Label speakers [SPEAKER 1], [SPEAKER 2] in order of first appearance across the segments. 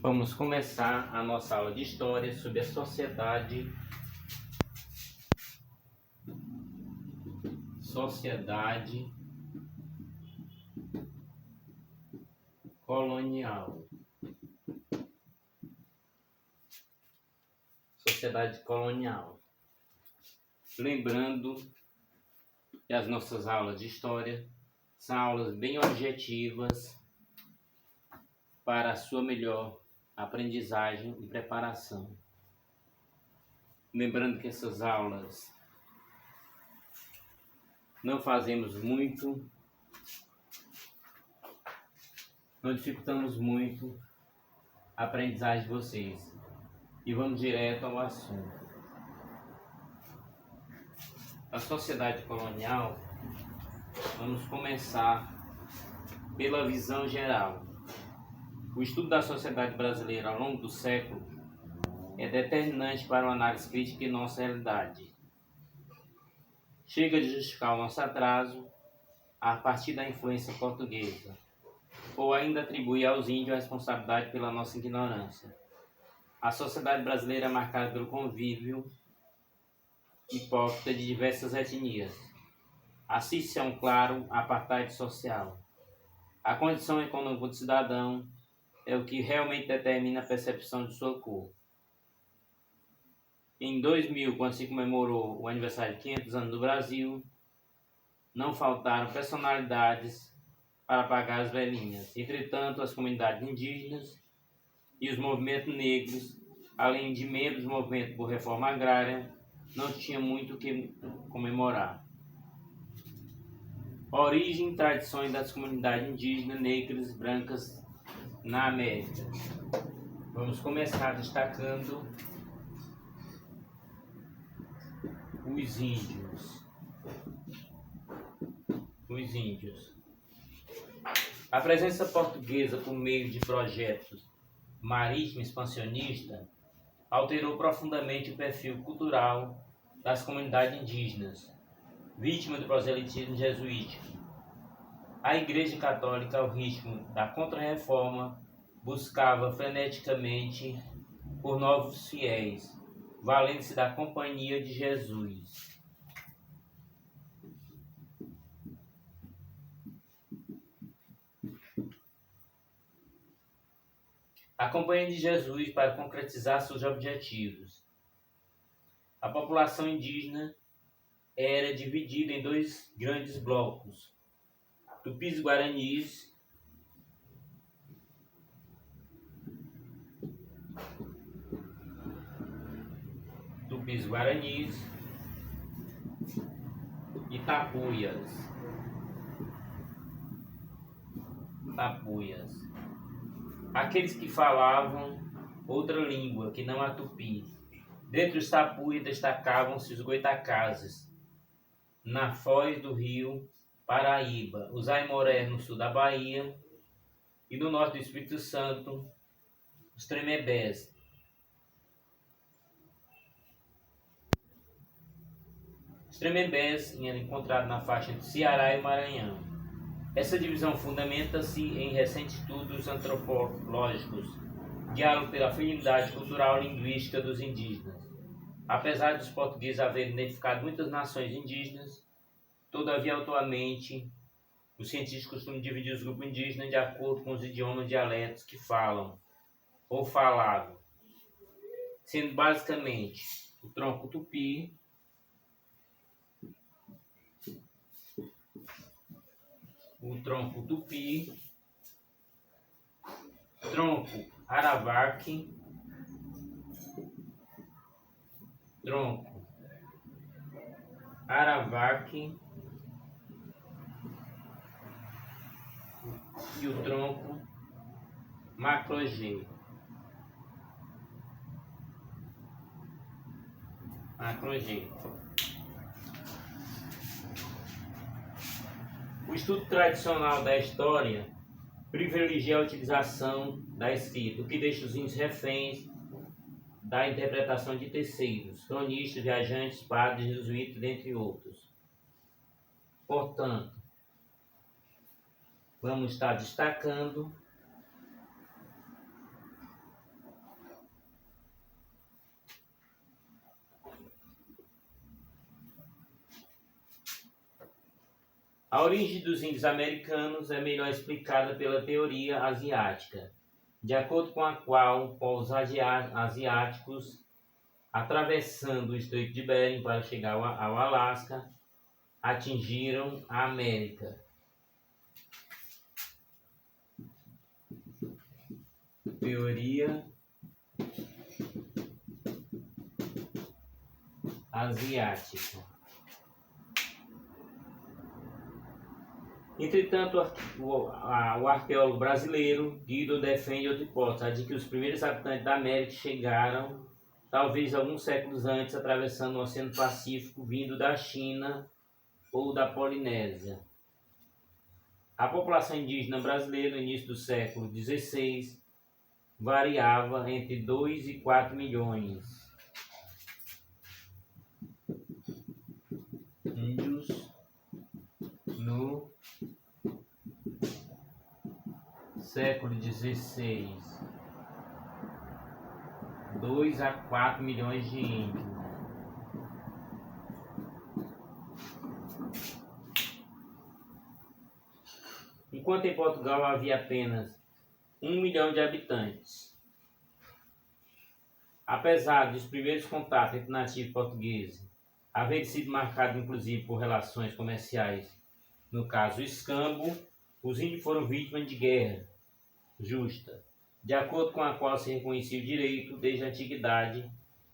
[SPEAKER 1] Vamos começar a nossa aula de história sobre a sociedade colonial. Sociedade colonial. Lembrando que as nossas aulas de história são aulas bem objetivas para a sua melhor aprendizagem e preparação. Lembrando que essas aulas não fazemos muito, não dificultamos muito a aprendizagem de vocês. E vamos direto ao assunto. A sociedade colonial, vamos começar pela visão geral. O estudo da sociedade brasileira ao longo do século é determinante para uma análise crítica de nossa realidade. Chega de justificar o nosso atraso a partir da influência portuguesa, ou ainda atribuir aos índios a responsabilidade pela nossa ignorância. A sociedade brasileira é marcada pelo convívio hipócrita de diversas etnias. Assiste-se a um claro apartheid social. A condição econômica do cidadão é o que realmente determina a percepção de sua cor. Em 2000, quando se comemorou o aniversário de 500 anos do Brasil, não faltaram personalidades para pagar as velhinhas. Entretanto, as comunidades indígenas e os movimentos negros, além de membros do movimento por reforma agrária, não tinham muito o que comemorar. Origem e tradições das comunidades indígenas, negras e brancas na América. Vamos começar destacando os índios. A presença portuguesa por meio de projetos marítimos expansionistas alterou profundamente o perfil cultural das comunidades indígenas, vítimas do proselitismo jesuítico. A Igreja Católica, ao ritmo da Contra-Reforma, buscava freneticamente por novos fiéis, valendo-se da Companhia de Jesus. A Companhia de Jesus para concretizar seus objetivos. A população indígena era dividida em dois grandes blocos: Tupis-Guaranis e Tapuias. Aqueles que falavam outra língua que não a tupi. Dentre os tapuias destacavam-se os goitacazes, na foz do rio Paraíba, os aimorés no sul da Bahia e no norte do Espírito Santo, os tremembés. Os tremembés eram encontrados na faixa do Ceará e Maranhão. Essa divisão fundamenta-se em recentes estudos antropológicos, diálogo pela afinidade cultural e linguística dos indígenas. Apesar dos portugueses haverem identificado muitas nações indígenas, todavia, atualmente, os cientistas costumam dividir os grupos indígenas de acordo com os idiomas e dialetos que falam ou falavam, sendo basicamente o tronco tupi, tronco aravaque, e o tronco macro-G. O estudo tradicional da história privilegia a utilização da escrita, o que deixa os índios reféns da interpretação de terceiros, cronistas, viajantes, padres, jesuítas, dentre outros. Portanto, vamos estar destacando A origem dos índios americanos é melhor explicada pela teoria asiática, de acordo com a qual povos asiáticos, atravessando o Estreito de Bering para chegar ao Alasca, atingiram a América. Teoria asiática. Entretanto, o arqueólogo brasileiro Guido defende outra hipótese, a de que os primeiros habitantes da América chegaram, talvez alguns séculos antes, atravessando o Oceano Pacífico, vindo da China ou da Polinésia. A população indígena brasileira, no início do século XVI, variava entre 2 e 4 milhões. Índios no século XVI, 2 a 4 milhões de índios. Enquanto em Portugal havia apenas 1 milhão de habitantes. Apesar dos primeiros contatos entre nativos portugueses haverem sido marcados inclusive por relações comerciais, no caso o escambo, os índios foram vítimas de guerra justa, de acordo com a qual se reconhecia o direito, desde a antiguidade,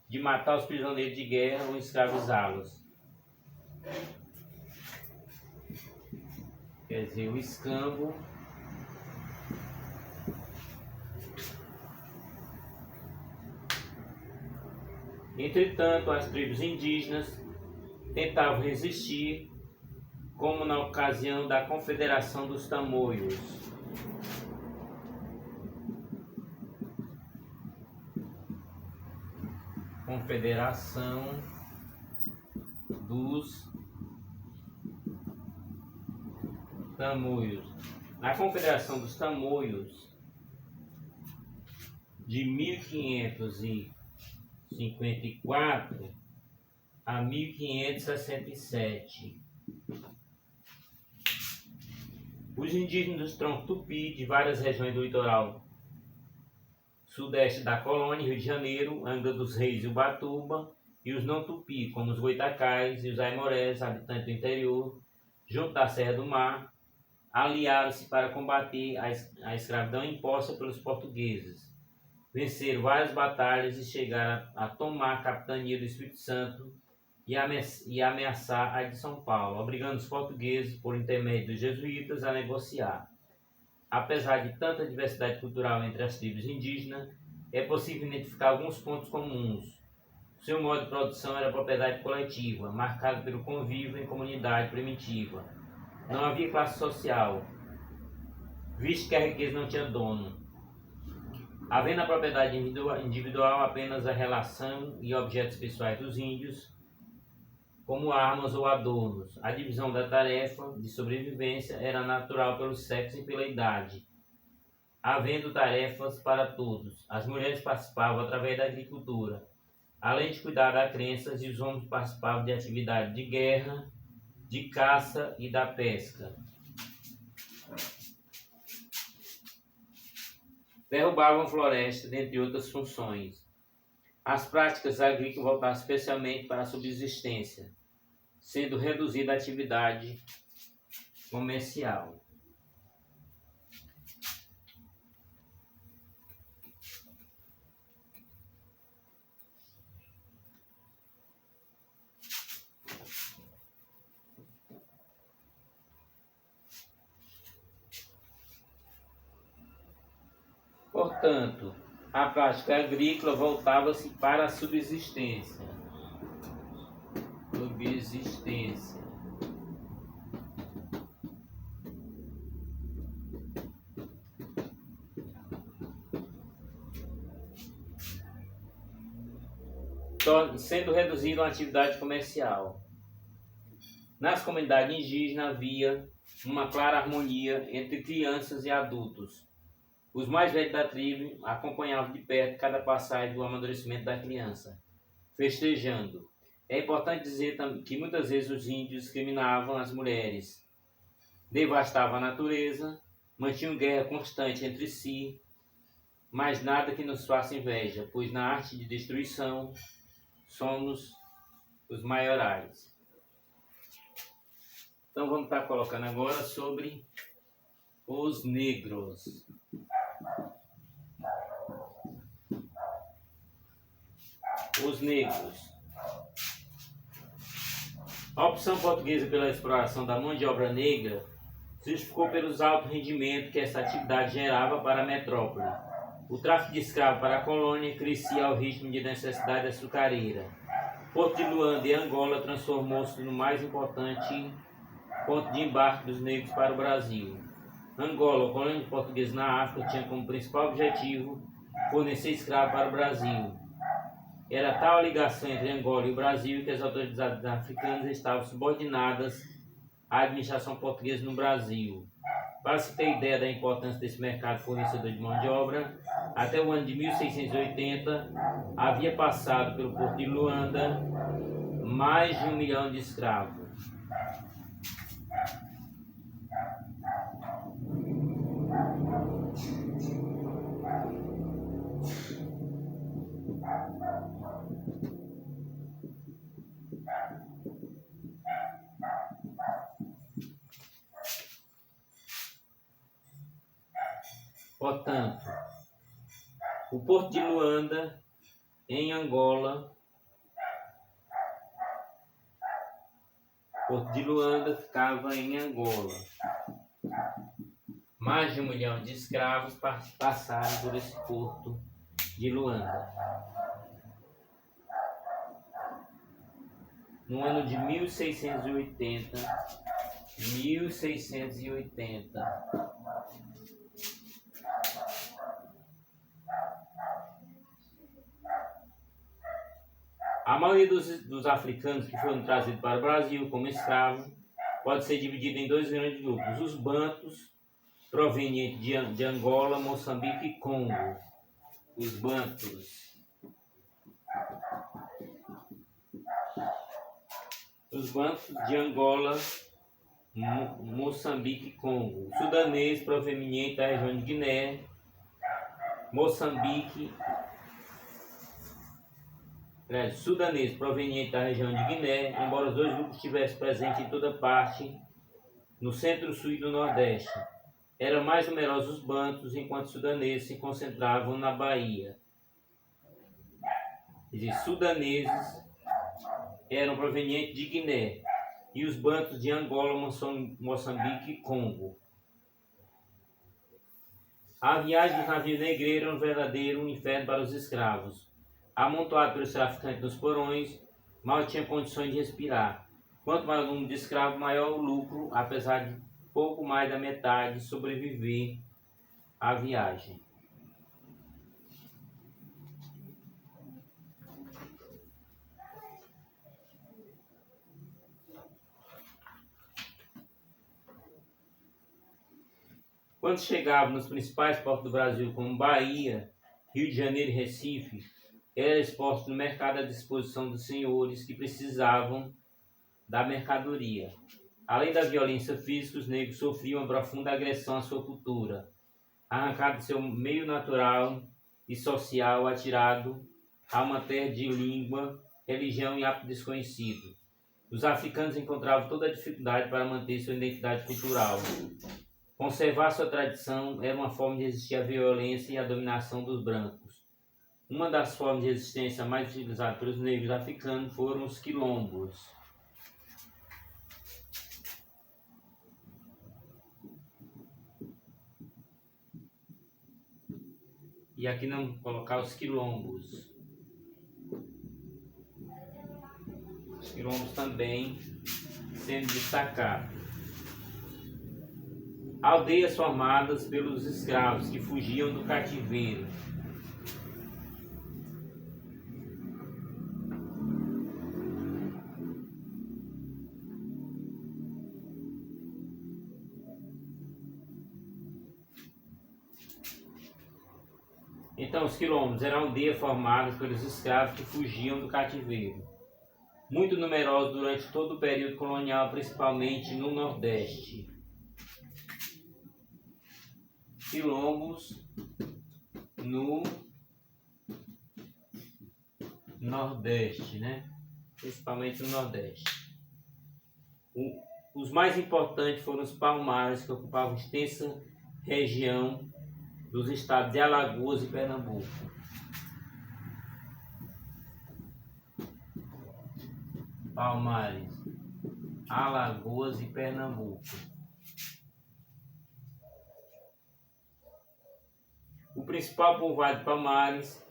[SPEAKER 1] de matar os prisioneiros de guerra ou escravizá-los. Quer dizer, o escambo Entretanto, as tribos indígenas tentavam resistir, como na ocasião da Confederação dos Tamoios. Confederação dos Tamoios. Na Confederação dos Tamoios, de 1554 a 1567, os indígenas do tronco tupi de várias regiões do litoral sudeste da colônia, Rio de Janeiro, Angra dos Reis e Ubatuba, e os não tupi, como os goitacais e os aimorés, habitantes do interior, junto da Serra do Mar, aliaram-se para combater a escravidão imposta pelos portugueses. Venceram várias batalhas e chegaram a tomar a capitania do Espírito Santo e ameaçar a de São Paulo, obrigando os portugueses, por intermédio dos jesuítas, a negociar. Apesar de tanta diversidade cultural entre as tribos indígenas, é possível identificar alguns pontos comuns. Seu modo de produção era a propriedade coletiva, marcado pelo convívio em comunidade primitiva. Não havia classe social, visto que a riqueza não tinha dono. Havendo a propriedade individual apenas a relação e objetos pessoais dos índios, como armas ou adornos. A divisão da tarefa de sobrevivência era natural pelo sexo e pela idade, havendo tarefas para todos. As mulheres participavam através da agricultura, além de cuidar das crenças, e os homens participavam de atividade de guerra, de caça e da pesca. Derrubavam florestas, dentre outras funções. As práticas agrícolas voltavam especialmente para a subsistência, sendo reduzida a atividade comercial. Portanto, a prática agrícola voltava-se para a subsistência. Sendo reduzida a atividade comercial. Nas comunidades indígenas havia uma clara harmonia entre crianças e adultos. Os mais velhos da tribo acompanhavam de perto cada passagem do amadurecimento da criança, festejando. É importante dizer que muitas vezes os índios discriminavam as mulheres, devastava a natureza, mantinham guerra constante entre si, mas nada que nos faça inveja, pois na arte de destruição somos os maiorais. Então vamos estar colocando agora sobre os negros. Os negros. A opção portuguesa pela exploração da mão de obra negra se justificou pelos altos rendimentos que essa atividade gerava para a metrópole. O tráfico de escravos para a colônia crescia ao ritmo de necessidade açucareira. Porto de Luanda e Angola transformou-se no mais importante ponto de embarque dos negros para o Brasil. Angola, colônia portuguesa na África, tinha como principal objetivo fornecer escravos para o Brasil. Era tal a ligação entre Angola e o Brasil que as autoridades africanas estavam subordinadas à administração portuguesa no Brasil. Para se ter ideia da importância desse mercado fornecedor de mão de obra, até o ano de 1680 havia passado pelo Porto de Luanda mais de 1 milhão de escravos. Portanto, o Porto de Luanda, em Angola, Porto de Luanda ficava em Angola. Mais de 1 milhão de escravos passaram por esse Porto de Luanda. No ano de 1680, a maioria dos africanos que foram trazidos para o Brasil como escravos pode ser dividida em dois grandes grupos: os bantus, provenientes de Angola, Moçambique e Congo. Os bantus. Os bantus de Angola, Moçambique e Congo. Sudanês, proveniente da região de Guiné, Moçambique. Sudanês, proveniente da região de Guiné, embora os dois grupos estivessem presentes em toda parte, no centro, sul e no nordeste. Eram mais numerosos os bantus, enquanto os sudaneses se concentravam na Bahia. Quer dizer, sudaneses eram provenientes de Guiné e os bantus de Angola, Moçambique e Congo. A viagem dos navios negreiros era um verdadeiro inferno para os escravos. Amontoado pelos traficantes nos porões, mal tinha condições de respirar. Quanto maior o número de escravos, maior o lucro, apesar de pouco mais da metade sobreviver à viagem. Quando chegavam nos principais portos do Brasil, como Bahia, Rio de Janeiro e Recife, era exposto no mercado à disposição dos senhores que precisavam da mercadoria. Além da violência física, os negros sofriam uma profunda agressão à sua cultura, arrancado de seu meio natural e social, atirado a uma terra de língua, religião e hábito desconhecido. Os africanos encontravam toda a dificuldade para manter sua identidade cultural. Conservar sua tradição era uma forma de resistir à violência e à dominação dos brancos. Uma das formas de resistência mais utilizadas pelos negros africanos foram os quilombos. E aqui não colocar os quilombos. Os quilombos também sendo destacados. Aldeias formadas pelos escravos que fugiam do cativeiro. Então, os quilombos eram aldeias formadas pelos escravos que fugiam do cativeiro. Muito numerosos durante todo o período colonial, principalmente no Nordeste. quilombos no Nordeste, né? Principalmente no Nordeste. Os mais importantes foram os Palmares, que ocupavam extensa região dos estados de Alagoas e Pernambuco. Palmares, Alagoas e Pernambuco. O principal povoado de Palmares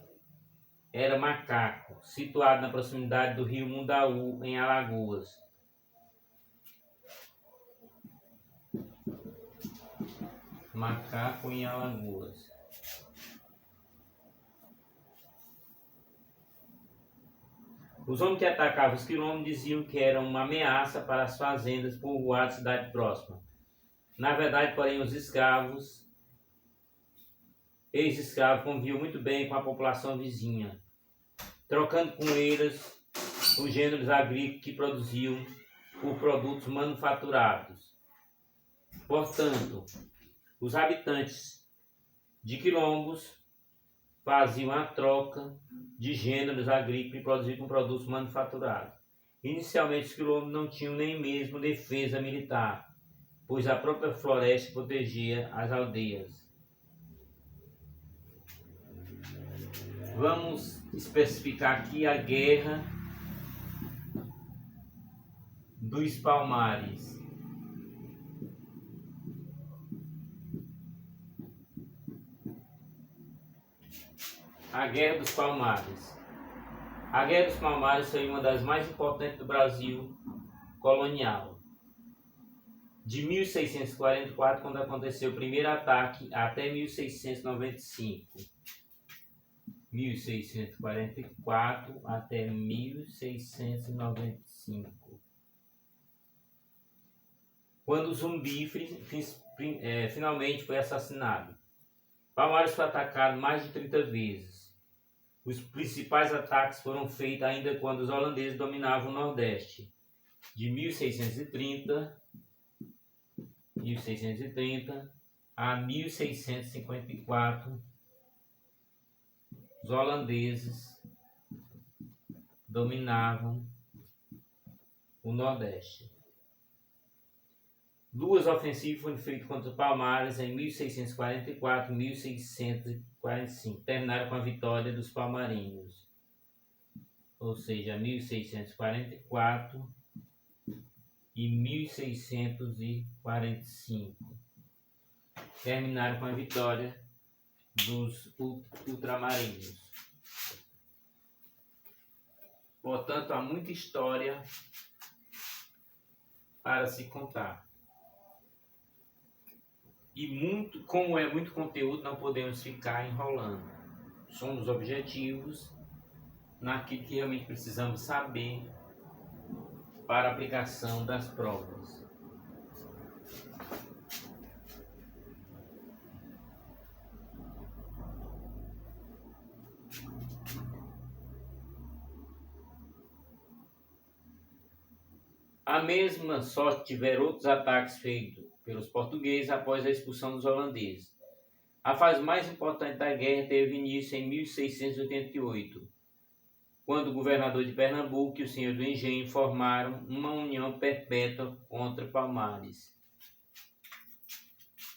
[SPEAKER 1] era Macaco, situado na proximidade do rio Mundaú, em Alagoas. Macaco em Alagoas. Os homens que atacavam os quilombos diziam que eram uma ameaça para as fazendas, povoados e cidade próxima. Na verdade, porém, os escravos, ex-escravos, conviviam muito bem com a população vizinha, trocando com eles os gêneros agrícolas que produziam por produtos manufaturados. Portanto, os habitantes de quilombos faziam a troca de gêneros agrícolas e produziam com produtos manufaturados. Inicialmente, os quilombos não tinham nem mesmo defesa militar, pois a própria floresta protegia as aldeias. Vamos especificar aqui a Guerra dos Palmares. A Guerra dos Palmares. A Guerra dos Palmares foi uma das mais importantes do Brasil colonial. De 1644, quando aconteceu o primeiro ataque, até 1695. 1644 até 1695. Quando o Zumbi finalmente foi assassinado. Palmares foi atacado mais de 30 vezes. Os principais ataques foram feitos ainda quando os holandeses dominavam o Nordeste. De 1630 a 1654, os holandeses dominavam o Nordeste. Duas ofensivas foram feitas contra Palmares em 1644 e 1645. Terminaram com a vitória dos palmarinhos. Ou seja, 1644 e 1645. Terminaram com a vitória dos ultramarinhos. Portanto, há muita história para se contar. E como é muito conteúdo, não podemos ficar enrolando. Somos objetivos naquilo que realmente precisamos saber para a aplicação das provas. A mesma sorte tiveram outros ataques feitos pelos portugueses após a expulsão dos holandeses. A fase mais importante da guerra teve início em 1688, quando o governador de Pernambuco e o senhor do engenho formaram uma união perpétua contra Palmares.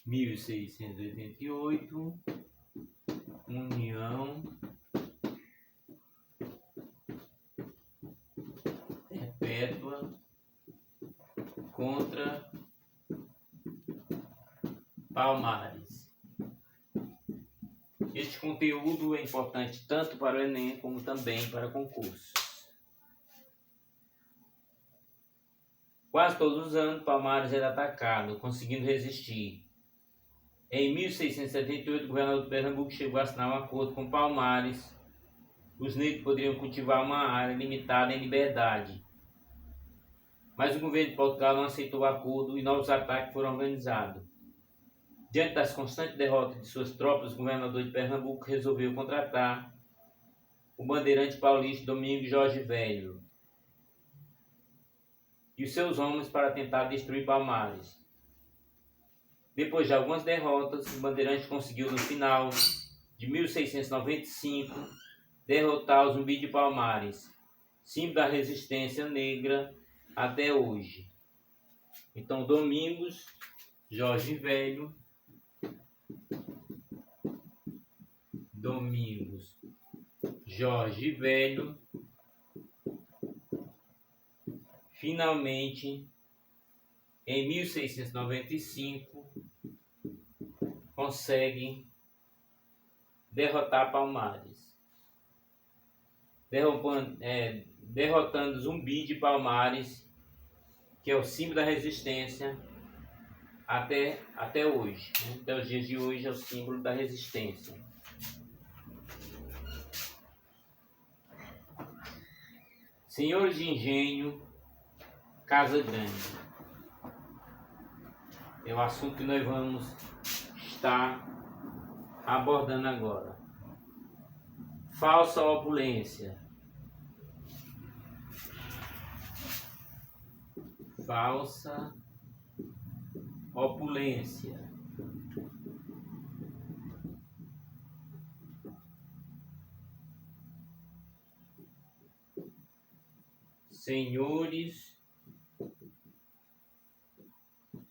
[SPEAKER 1] 1688, união perpétua contra Palmares. Este conteúdo é importante tanto para o Enem como também para concursos. Quase todos os anos, Palmares era atacado, conseguindo resistir. Em 1678, o governador de Pernambuco chegou a assinar um acordo com Palmares. Os negros poderiam cultivar uma área limitada em liberdade. Mas o governo de Portugal não aceitou o acordo e novos ataques foram organizados. Diante das constantes derrotas de suas tropas, o governador de Pernambuco resolveu contratar o bandeirante paulista Domingos Jorge Velho e os seus homens para tentar destruir Palmares. Depois de algumas derrotas, o Bandeirante conseguiu no final de 1695 derrotar o Zumbi de Palmares, símbolo da resistência negra até hoje. Então, Domingos Jorge Velho, Domingos Jorge Velho, finalmente, em 1695, consegue derrotar Palmares, derrotando Zumbi de Palmares, que é o símbolo da resistência até hoje, né? Até os dias de hoje é o símbolo da resistência. Senhores de Engenho, Casa Grande. É o assunto que nós vamos estar abordando agora. Falsa opulência. Falsa opulência. Senhores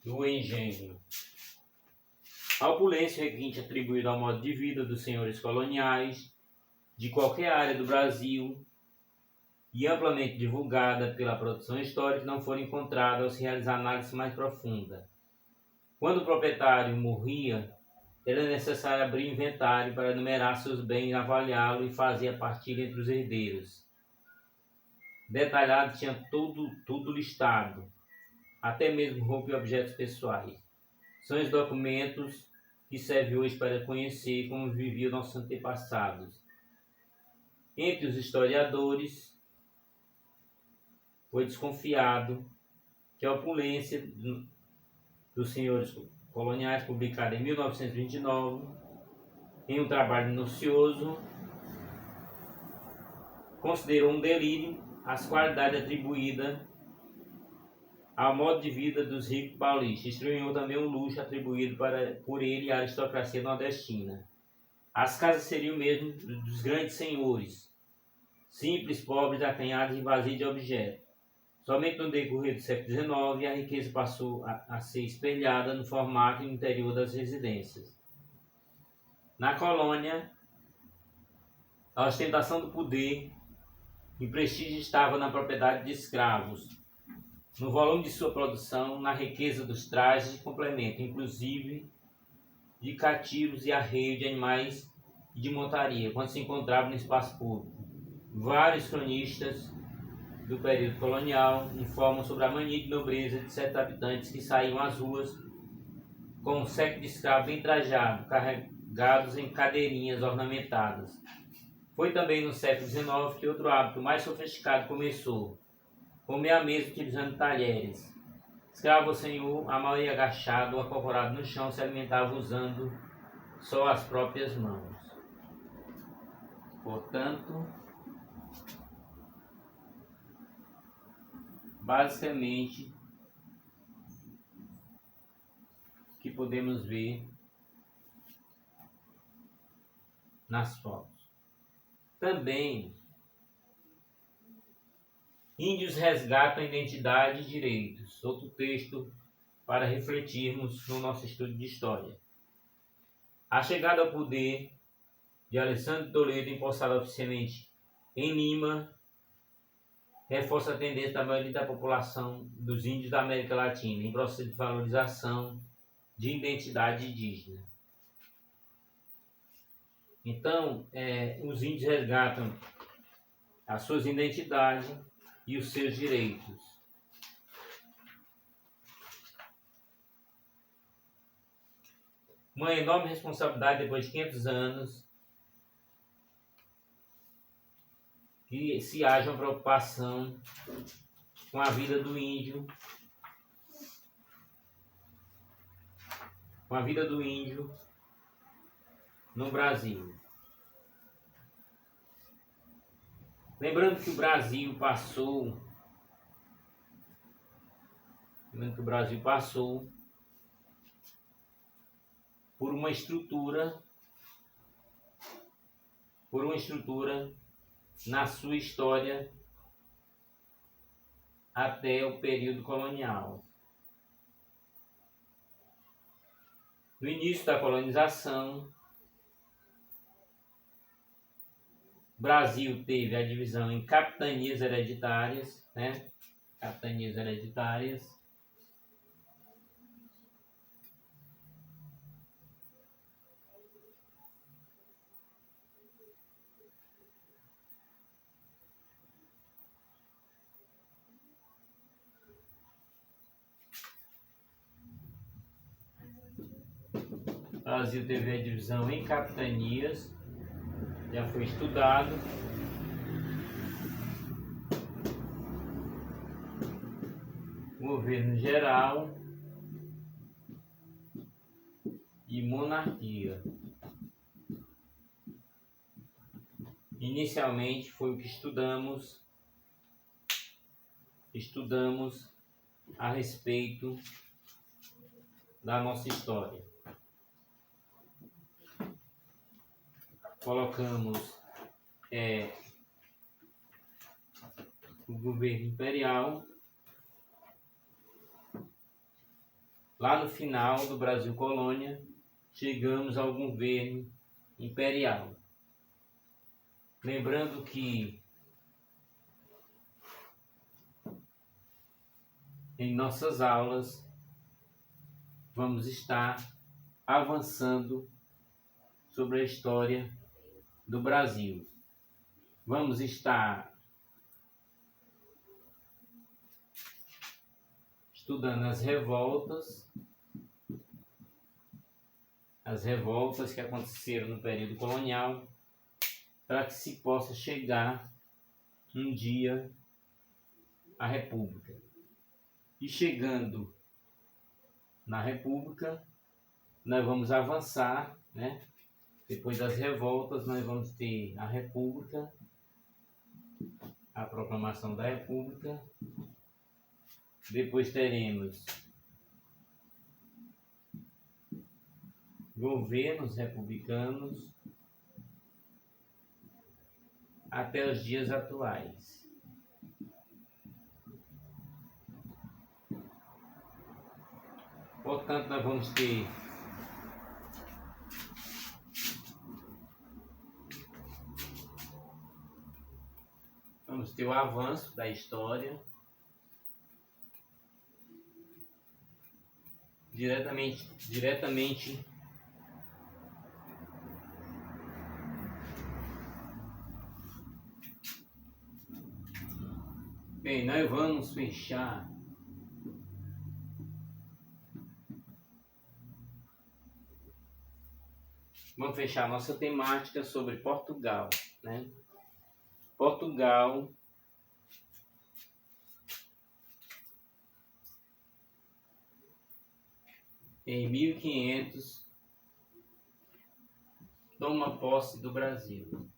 [SPEAKER 1] do engenho. A opulência é requinte atribuída ao modo de vida dos senhores coloniais de qualquer área do Brasil e amplamente divulgada pela produção histórica, não foram encontradas ao se realizar análise mais profunda. Quando o proprietário morria, era necessário abrir inventário para enumerar seus bens, avaliá-lo e fazer a partilha entre os herdeiros. Detalhado, tinha tudo listado, até mesmo roupa e objetos pessoais. São os documentos que servem hoje para conhecer como viviam nossos antepassados. Entre os historiadores, foi desconfiado que a opulência dos senhores coloniais, publicada em 1929, em um trabalho minucioso, considerou um delírio as qualidades atribuídas ao modo de vida dos ricos paulistas. Estranhou também o luxo atribuído por ele à aristocracia nordestina. As casas seriam mesmo dos grandes senhores, simples, pobres, acanhados e vazios de objetos. Somente no decorrer do século XIX, a riqueza passou a ser espelhada no formato e no interior das residências. Na colônia, a ostentação do poder e prestígio estava na propriedade de escravos, no volume de sua produção, na riqueza dos trajes e complementos, inclusive de cativos e arreio de animais e de montaria, quando se encontrava no espaço público. Vários cronistas do período colonial informam sobre a mania de nobreza de certos habitantes que saíam às ruas com um séquito de escravos bem trajado, carregados em cadeirinhas ornamentadas. Foi também no século XIX que outro hábito mais sofisticado começou: comer à mesa utilizando talheres. Escravo ou senhor, a maioria agachado ou acocorado no chão, se alimentava usando só as próprias mãos. Portanto, basicamente, o que podemos ver nas fotos. Também, índios resgatam identidade e direitos. Outro texto para refletirmos no nosso estudo de história. A chegada ao poder de Alessandro Toledo, empossado oficialmente em Lima, reforça a tendência da maioria da população dos índios da América Latina em processo de valorização de identidade indígena. Então, os índios resgatam as suas identidades e os seus direitos. Uma enorme responsabilidade depois de 500 anos que se haja uma preocupação com a vida do índio, no Brasil. Lembrando que o Brasil passou por uma estrutura na sua história até o período colonial. No início da colonização, o Brasil teve a divisão em capitanias hereditárias, né? Capitanias hereditárias. O Brasil teve a divisão em capitanias, já foi estudado. Governo geral e monarquia. Inicialmente foi o que estudamos a respeito da nossa história. Colocamos o governo imperial. Lá no final do Brasil Colônia, chegamos ao governo imperial. Lembrando que em nossas aulas vamos estar avançando sobre a história do Brasil. Vamos estar estudando as revoltas que aconteceram no período colonial, para que se possa chegar um dia à República. E chegando na República, nós vamos avançar, né? Depois das revoltas, nós vamos ter a República, a proclamação da República. Depois teremos governos republicanos até os dias atuais. Portanto, nós vamos ter o avanço da história diretamente bem, nós vamos fechar a nossa temática sobre Portugal, né? Portugal em 1500 toma posse do Brasil.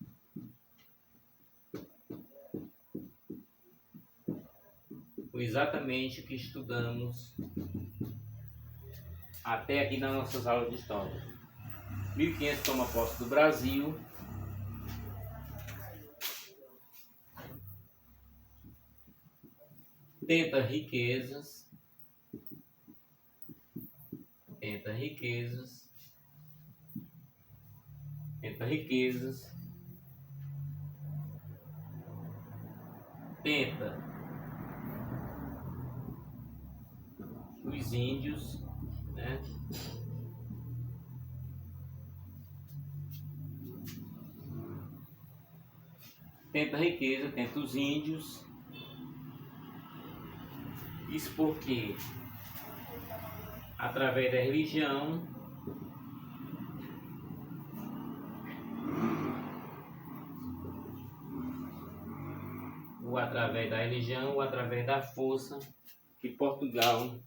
[SPEAKER 1] Foi exatamente o que estudamos até aqui nas nossas aulas de história. 1500 toma posse do Brasil. Tenta riquezas. Tenta os índios, né? Tenta riqueza, tenta os índios. Isso porque, através da religião, ou através da força, que Portugal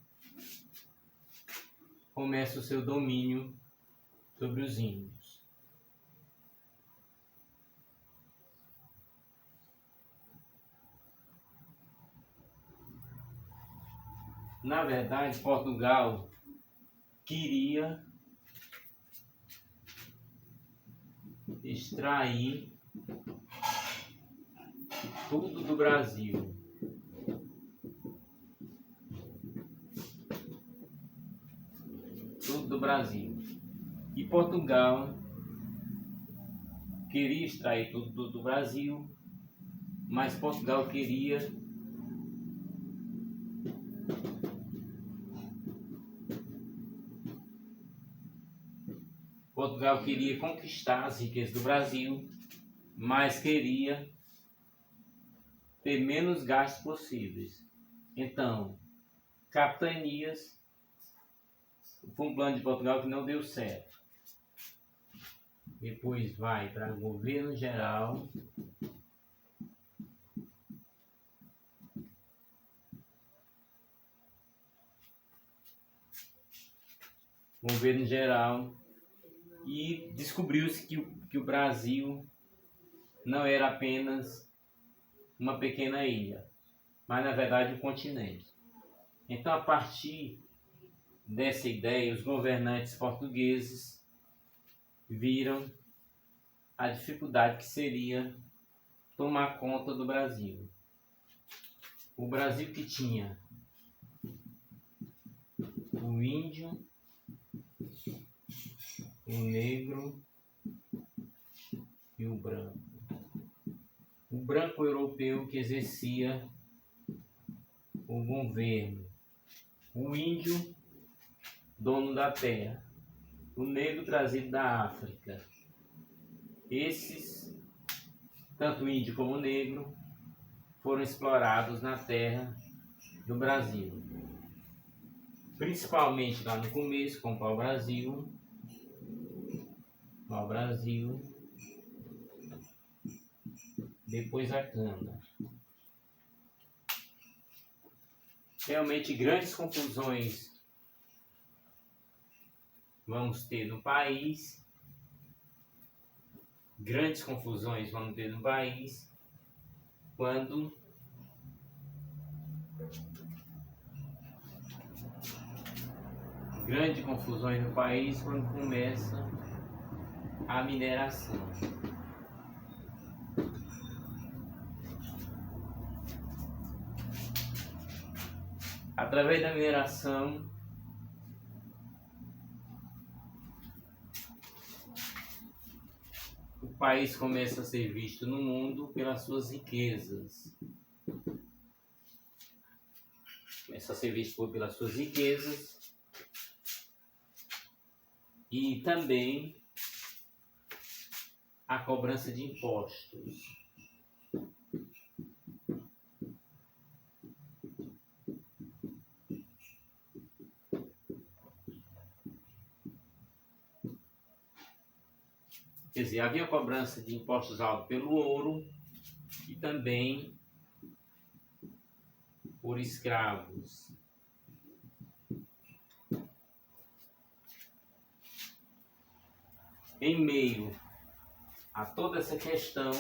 [SPEAKER 1] começa o seu domínio sobre os índios. Na verdade, Portugal queria extrair tudo do Brasil. Tudo do Brasil. E Portugal queria extrair tudo do Brasil, mas Portugal queria conquistar as riquezas do Brasil, mas queria ter menos gastos possíveis. Então, capitanias foi um plano de Portugal que não deu certo. Depois vai para governo geral. Governo geral. E descobriu-se que o Brasil não era apenas uma pequena ilha, mas na verdade um continente. Então, a partir dessa ideia, os governantes portugueses viram a dificuldade que seria tomar conta do Brasil. O Brasil que tinha o índio, o negro e o branco. O branco europeu que exercia o governo. O índio, dono da terra. O negro trazido da África. Esses, tanto o índio como o negro, foram explorados na terra do Brasil. Principalmente lá no começo, com o pau-brasil. Pau-brasil. Depois a cana. Realmente grandes confusões vamos ter no país. Grandes confusões vamos ter no país quando começa a mineração. Através da mineração, o país começa a ser visto no mundo pelas suas riquezas. Começa a ser visto pelas suas riquezas e também a cobrança de impostos. Quer dizer, havia cobrança de impostos altos pelo ouro e também por escravos. Em meio a toda essa questão,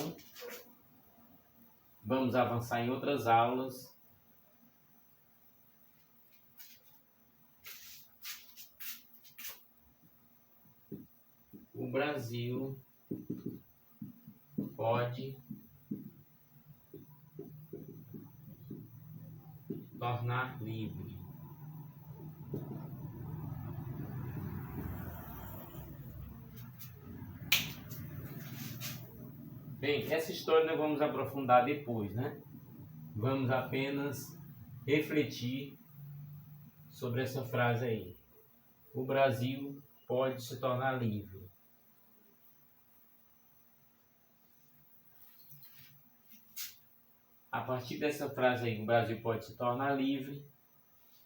[SPEAKER 1] vamos avançar em outras aulas. O Brasil pode tornar livre. Bem, essa história nós vamos aprofundar depois, né? Vamos apenas refletir sobre essa frase aí. O Brasil pode se tornar livre. A partir dessa frase aí, o Brasil pode se tornar livre,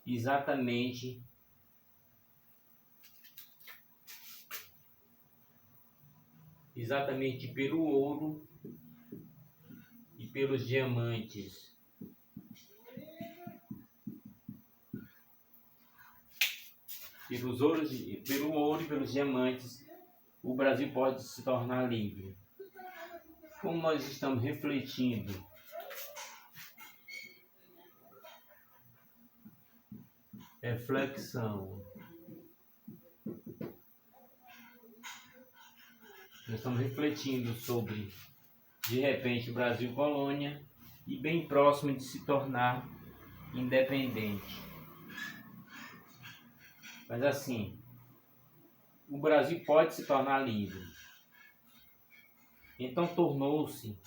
[SPEAKER 1] exatamente pelo ouro e pelos diamantes. Pelo ouro e pelos diamantes, o Brasil pode se tornar livre. Como nós estamos refletindo reflexão. Nós estamos refletindo sobre, de repente, o Brasil colônia e bem próximo de se tornar independente. Mas assim, o Brasil pode se tornar livre. Então tornou-se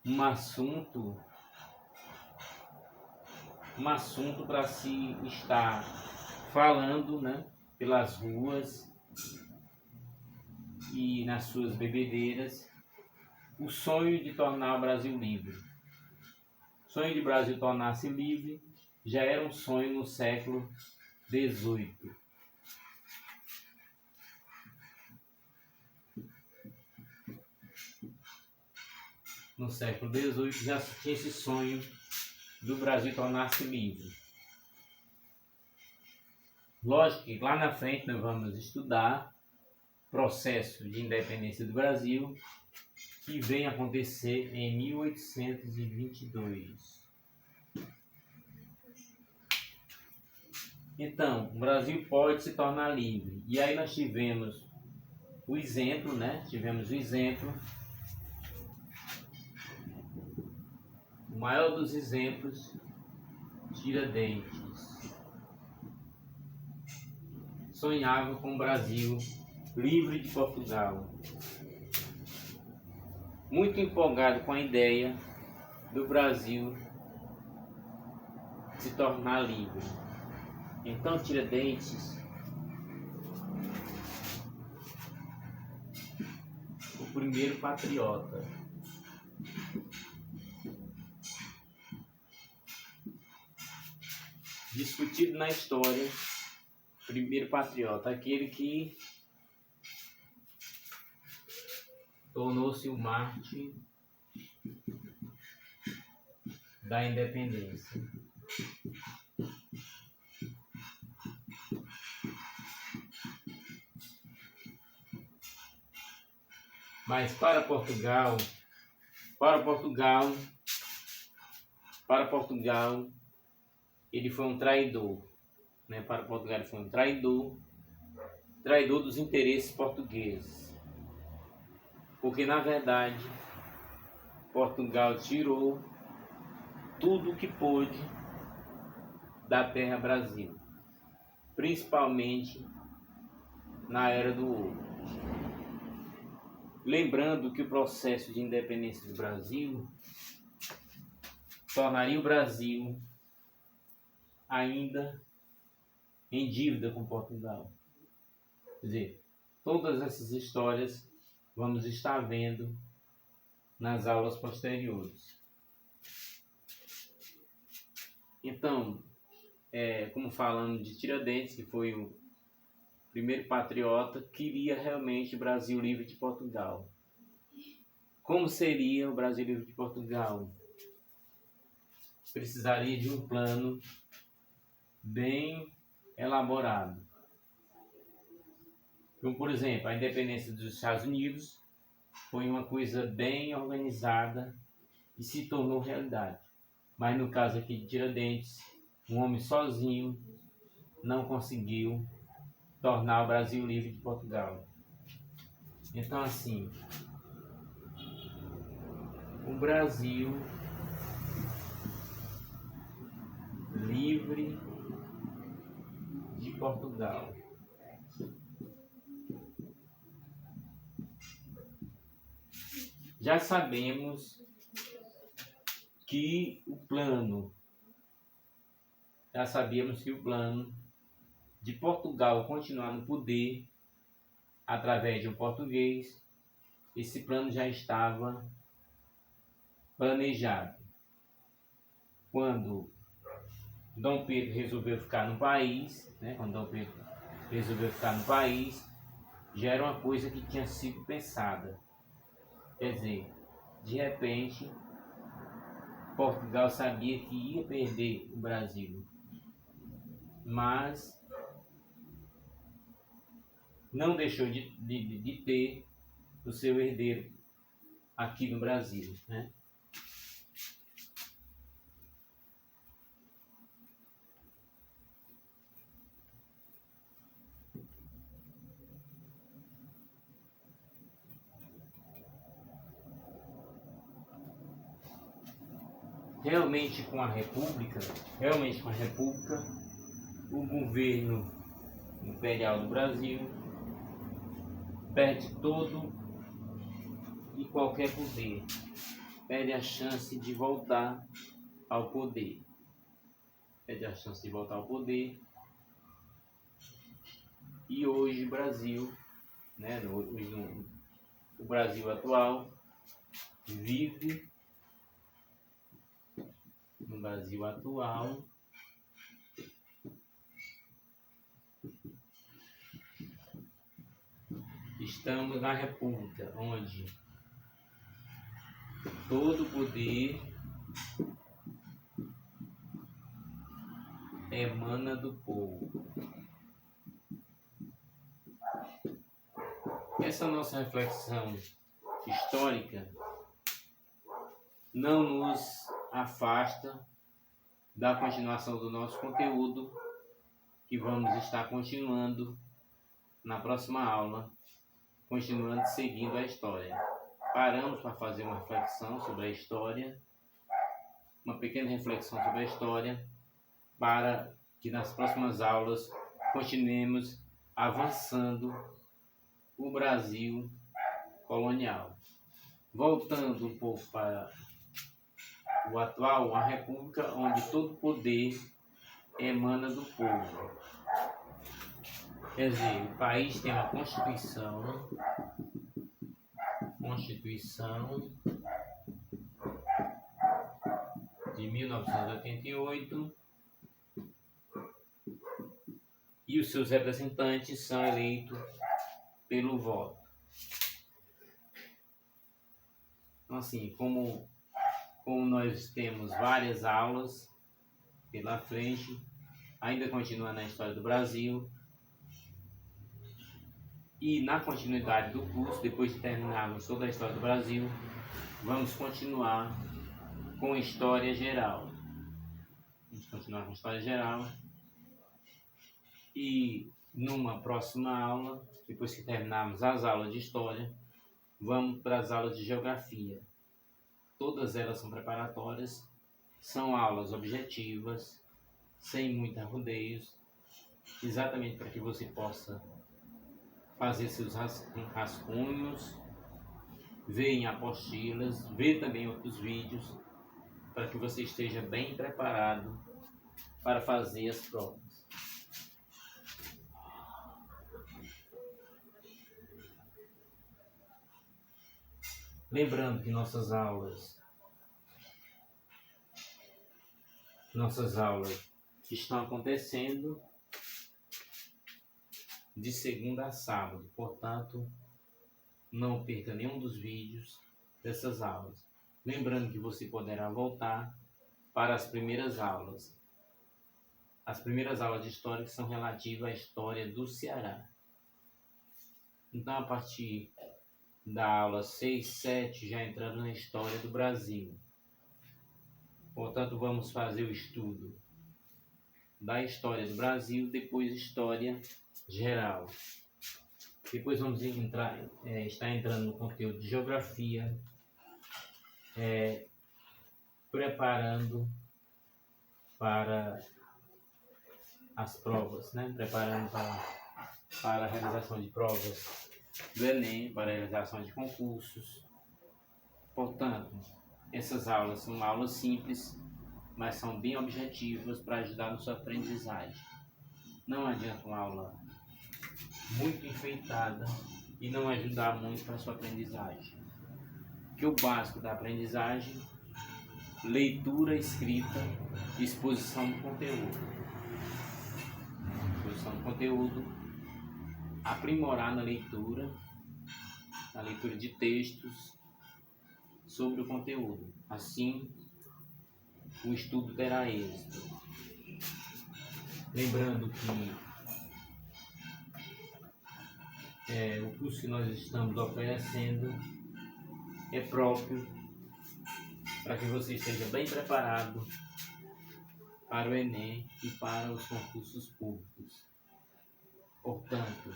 [SPEAKER 1] um assunto para se estar falando, né, pelas ruas e nas suas bebedeiras, o sonho de tornar o Brasil livre. O sonho de Brasil tornar-se livre já era um sonho no século XVIII. No século XVIII já tinha esse sonho do Brasil tornar-se livre. Lógico que lá na frente nós vamos estudar o processo de independência do Brasil, que vem acontecer em 1822. Então, o Brasil pode se tornar livre. E aí nós tivemos o exemplo, o maior dos exemplos, Tiradentes. Sonhava com o Brasil livre de Portugal. Muito empolgado com a ideia do Brasil se tornar livre. Então Tiradentes, o primeiro patriota, discutido na história, primeiro patriota, aquele que tornou-se o mártir da independência. Mas para Portugal, ele foi um traidor, né? Para Portugal ele foi um traidor dos interesses portugueses. Porque na verdade Portugal tirou tudo o que pôde da terra Brasil, principalmente na Era do Ouro. Lembrando que o processo de independência do Brasil tornaria o Brasil ainda em dívida com Portugal. Quer dizer, todas essas histórias vamos estar vendo nas aulas posteriores. Então, como falando de Tiradentes, que foi o primeiro patriota, queria realmente o Brasil livre de Portugal. Como seria o Brasil livre de Portugal? Precisaria de um plano bem elaborado. Como, por exemplo, a independência dos Estados Unidos foi uma coisa bem organizada e se tornou realidade. Mas no caso aqui de Tiradentes, um homem sozinho não conseguiu tornar o Brasil livre de Portugal. Então, assim, o Brasil livre de Portugal. Já sabemos que o plano de Portugal continuar no poder através de um português, esse plano já estava planejado. Quando Dom Pedro resolveu ficar no país, já era uma coisa que tinha sido pensada. Quer dizer, de repente, Portugal sabia que ia perder o Brasil, mas não deixou de ter o seu herdeiro aqui no Brasil, né? realmente com a República, o governo imperial do Brasil perde todo e qualquer poder, perde a chance de voltar ao poder, e hoje o Brasil, né, o Brasil atual vive no Brasil atual estamos na República, onde todo o poder emana do povo. Essa nossa reflexão histórica não nos afasta da continuação do nosso conteúdo, que vamos estar continuando na próxima aula, continuando seguindo a história. Paramos para fazer uma reflexão sobre a história, uma pequena reflexão sobre a história, para que nas próximas aulas continuemos avançando o Brasil colonial. Voltando um pouco para o atual, uma república onde todo poder emana do povo. Quer dizer, o país tem uma Constituição de 1988, e os seus representantes são eleitos pelo voto. Então, assim, como nós temos várias aulas pela frente, ainda continuando na história do Brasil, e na continuidade do curso, depois de terminarmos toda a história do Brasil, vamos continuar com história geral. E numa próxima aula, depois que terminarmos as aulas de história, vamos para as aulas de geografia. Todas elas são preparatórias, são aulas objetivas, sem muitos rodeios, exatamente para que você possa fazer seus rascunhos, ver em apostilas, ver também outros vídeos, para que você esteja bem preparado para fazer as provas. Lembrando que nossas aulas estão acontecendo de segunda a sábado, portanto, não perca nenhum dos vídeos dessas aulas. Lembrando que você poderá voltar para as primeiras aulas. As primeiras aulas de história que são relativas à história do Ceará. Então, a partir da aula 6, 7, já entrando na história do Brasil. Portanto, vamos fazer o estudo da história do Brasil, depois história geral. Depois vamos estar entrando no conteúdo de geografia, preparando para as provas, né? Preparando para a realização de provas do Enem, para a realização de concursos. Portanto, essas aulas são aulas simples, mas são bem objetivas para ajudar na sua aprendizagem. Não adianta uma aula muito enfeitada e não ajudar muito para a sua aprendizagem. Porque o básico da aprendizagem: leitura, escrita, exposição do conteúdo. Aprimorar na leitura de textos sobre o conteúdo. Assim, o estudo terá êxito. Lembrando que o curso que nós estamos oferecendo é próprio para que você esteja bem preparado para o Enem e para os concursos públicos. Portanto,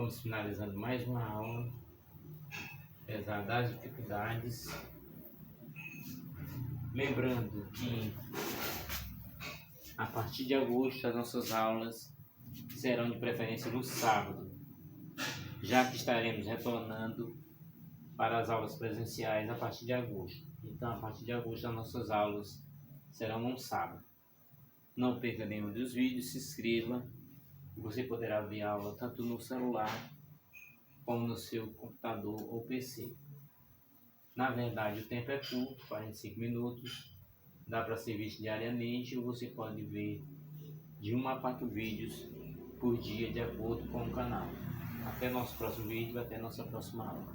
[SPEAKER 1] Vamos finalizando mais uma aula, apesar das dificuldades. Lembrando que a partir de agosto as nossas aulas serão de preferência no sábado, já que estaremos retornando para as aulas presenciais a partir de agosto. Então, a partir de agosto as nossas aulas serão no sábado. Não perca nenhum dos vídeos, se inscreva. Você poderá ver a aula tanto no celular como no seu computador ou PC. Na verdade, o tempo é curto, 45 minutos. Dá para ser visto diariamente ou você pode ver de 1 a 4 vídeos por dia, de acordo com o canal. Até nosso próximo vídeo, até nossa próxima aula.